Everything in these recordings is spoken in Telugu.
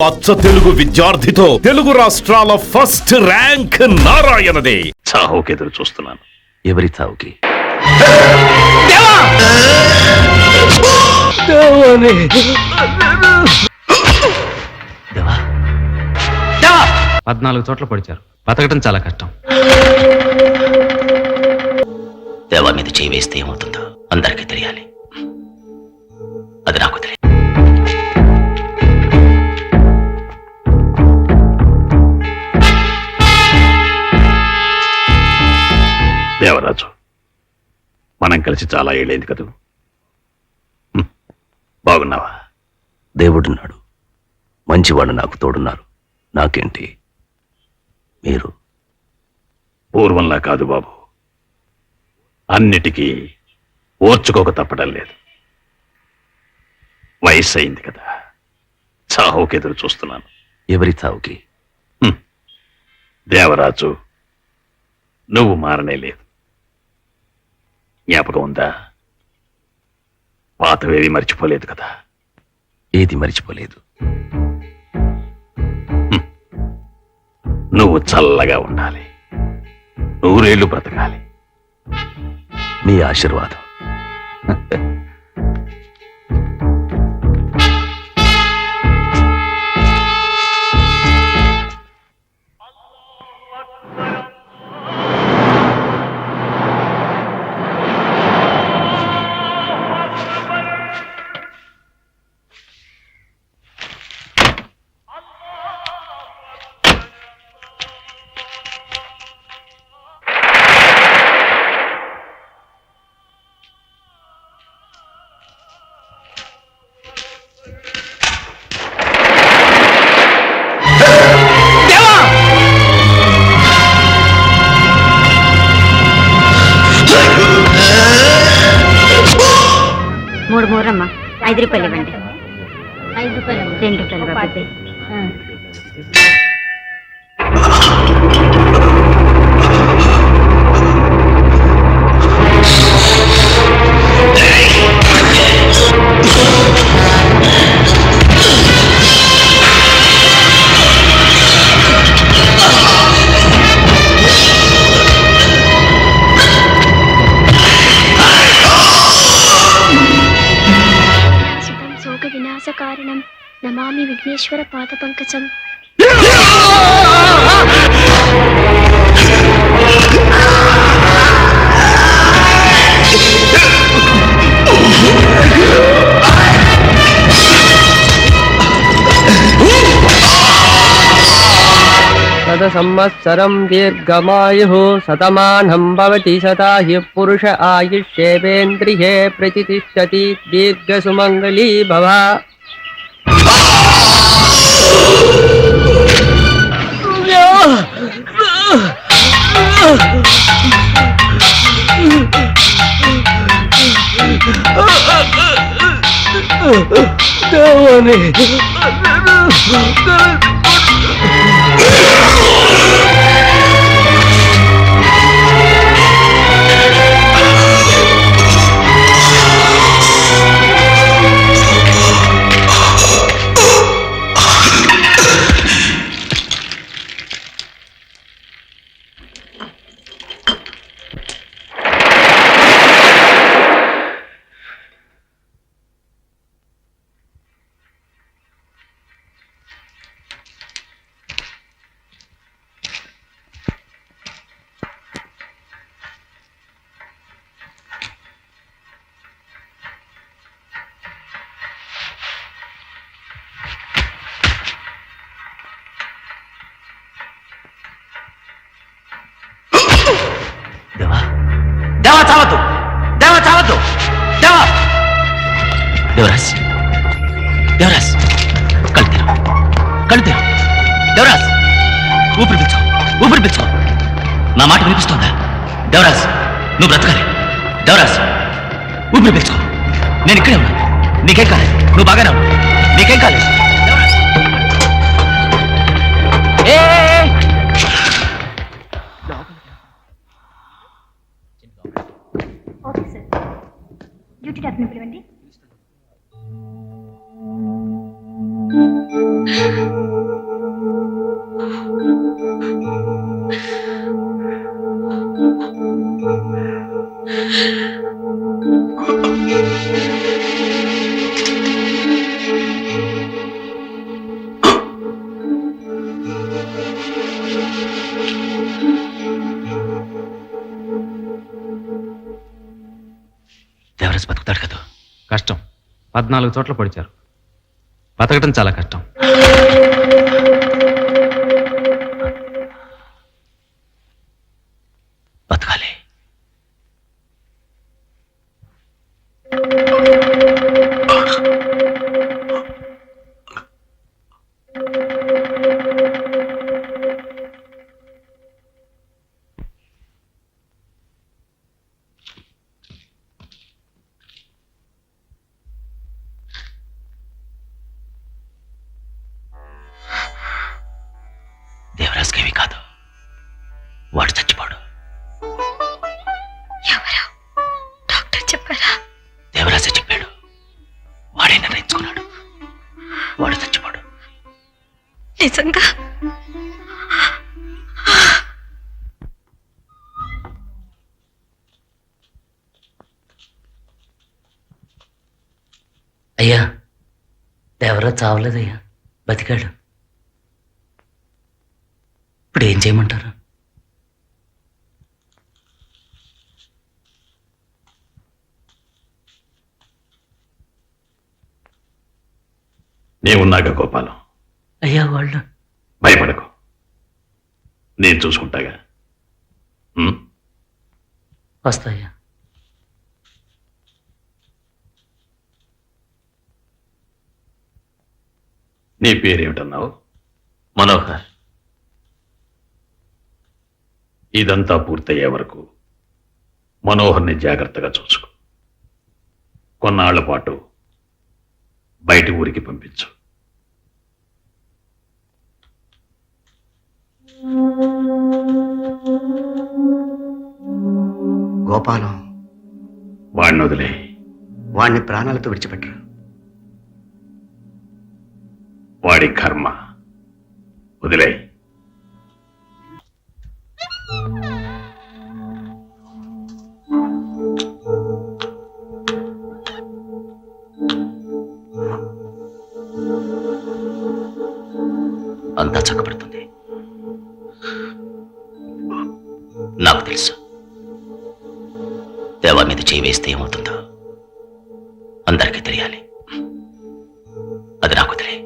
అచ్చ తెలుగు విద్యార్థితో తెలుగు రాష్ట్రాల ఫస్ట్ ర్యాంక్ నారాయణదే. చావుకి ఎదురు చూస్తున్నాను. ఎవరి చావుకి? దేవా 14 చోట్ల పొడిచారు. బతకటం చాలా కష్టం. దేవా మీద చేయి వేస్తే ఏమవుతుందో అందరికీ తెలియాలి. అది నాకు తెలియదు. దేవరాజు, మనం కలిసి చాలా ఏళ్ళైంది కదూ. బాగున్నావా? దేవుడున్నాడు, మంచివాడు నాకు తోడున్నారు. నాకేంటి? మీరు పూర్వంలా కాదు బాబు. అన్నిటికీ ఓర్చుకోక తప్పడం లేదు. వయస్సు అయింది కదా, చావుకి ఎదురు చూస్తున్నాను. ఎవరి చావుకి? దేవరాజు, నువ్వు మారనే లేదు. జ్ఞాపకం ఉందా? పాతవేవి మర్చిపోలేదు కదా. ఏది మరిచిపోలేదు. నువ్వు చల్లగా ఉండాలి, 100 ఏళ్ళు బ్రతకాలి. మీ ఆశీర్వాదం. మూరమ్మా 5 రూపాయలు ఇవ్వండి. 5 రూపాయలు, 2 రూపాయలు బాబు. వినాశకారణం నమామి విఘ్నేశ్వర పాద పంకజం. శత సంవత్సరం దీర్ఘమాయుః శతమానం భవతి శతాయు పురుష ఆయుష్యేవేంద్రియే ప్రతిష్టతి దీర్ఘసుమంగళీ భవ. దేవా దేవా చావద్దు, దేవా చావద్దు, దేవా. దేవరాజ్, దేవరాజ్, కళ్ళు తెరవు, కళ్ళు తెరవు. దేవరాజ్, ఊపిరి పీల్చుకో, ఊపిరి పీల్చుకో. నా మాట వినిపిస్తోందా? దేవరాజ్, నువ్వు బ్రతకాలి. దేవరాజ్, ఊపిరి పీల్చుకో. నేను ఇక్కడే ఉన్నా, నీకేం కాలేదు. నువ్వు బాగానే ఉన్నావు, నీకేం కాలేదు. ఓకే సార్, డ్యూటీ డాక్టర్ని పిలవండి. 14 చోట్ల పొడిచారు. బతకటం చాలా కష్టం. బతకాలి. దేవరాజ్కేమీ కాదు, వాడు చచ్చిపోడు. ఎవరు? డాక్టర్ చెప్పారా? దేవరాజే చెప్పాడు. వాడే నిర్ణయించుకున్నాడు. వాడు చచ్చిపోడు. నిజంగా? అయ్యా, దేవరాజ్ చావలేదయ్యా, బతికాడు. ఇప్పుడు ఏం చేయమంటారు? నేనున్నాగా గోపాలం, అయ్యా వాళ్ళు భయపడకు, నేను చూసుకుంటాగా. వస్తాయ్యా. నీ పేరేమిటన్నావు? మనోహర్. ఇదంతా పూర్తయ్యే వరకు మనోహర్ని జాగ్రత్తగా చూసుకో. కొన్నాళ్ల పాటు బయటి ఊరికి పంపించు. గోపాలం, వాడిని వదిలే. వాణ్ణి ప్రాణాలతో విడిచిపెట్టరు. వాడి కర్మ, వదిలే. అంతా చక్కబడుతుంది. నాకు తెలుసు, దేవా మీద చేయి వేస్తే ఏమవుతుందో అందరికీ తెలియాలి. అది నాకు తెలియ.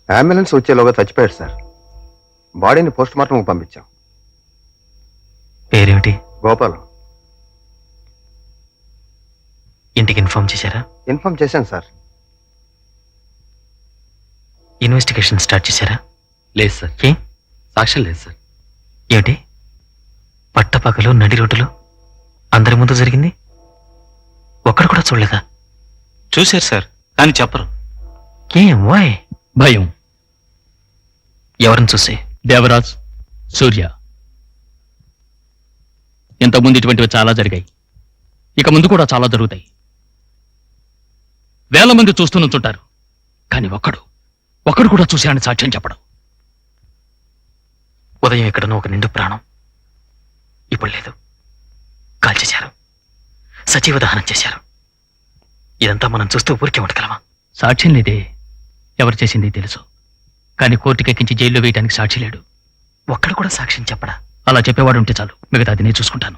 అంబులెన్స్ వచ్చేలోగా చచ్చిపోయాడు సార్. బాడీని పోస్ట్ మార్టం పంపించాం. పేరేమిటి? గోపాలం. ఇంటికి ఇన్ఫార్మ్ చేశారా? ఇన్ఫార్మ్ చేశాను సార్. ఇన్వెస్టిగేషన్ స్టార్ట్ చేశారా? లేదు సార్, ఏ సాక్ష్యం లేదు సార్. ఏమిటి పట్టపగలు నడి రోడ్డులో అందరి ముందు జరిగింది? ఒక్కడు కూడా చూడలేదా? చూశారు సార్, కానీ చెప్పరు. ఏం వాయ్? భయం. ఎవరిని చూసి? దేవరాజ్, సూర్య. ఇంతకుముందు ఇటువంటివి చాలా జరిగాయి, ఇక ముందు కూడా చాలా జరుగుతాయి. వేల మంది చూస్తూ నుంచుంటారు, కానీ ఒక్కడు కూడా చూశాడని సాక్ష్యం చెప్పడం. ఉదయం ఎక్కడనో ఒక నిండు ప్రాణం ఇప్పుడు లేదు. కాల్చేశారు, సజీవ దహనం చేశారు. ఇదంతా మనం చూస్తూ ఊరికే ఉండగలమా? సాక్ష్యం లేదే, ఎవరు చేసింది తెలుసు, కానీ కోర్టుకెక్కించి జైల్లో వేయడానికి సాక్షి లేడు. ఒక్కడు కూడా సాక్ష్యం చెప్పడా? అలా చెప్పేవాడు ఉంటే చాలు, మిగతాది నేను చూసుకుంటాను.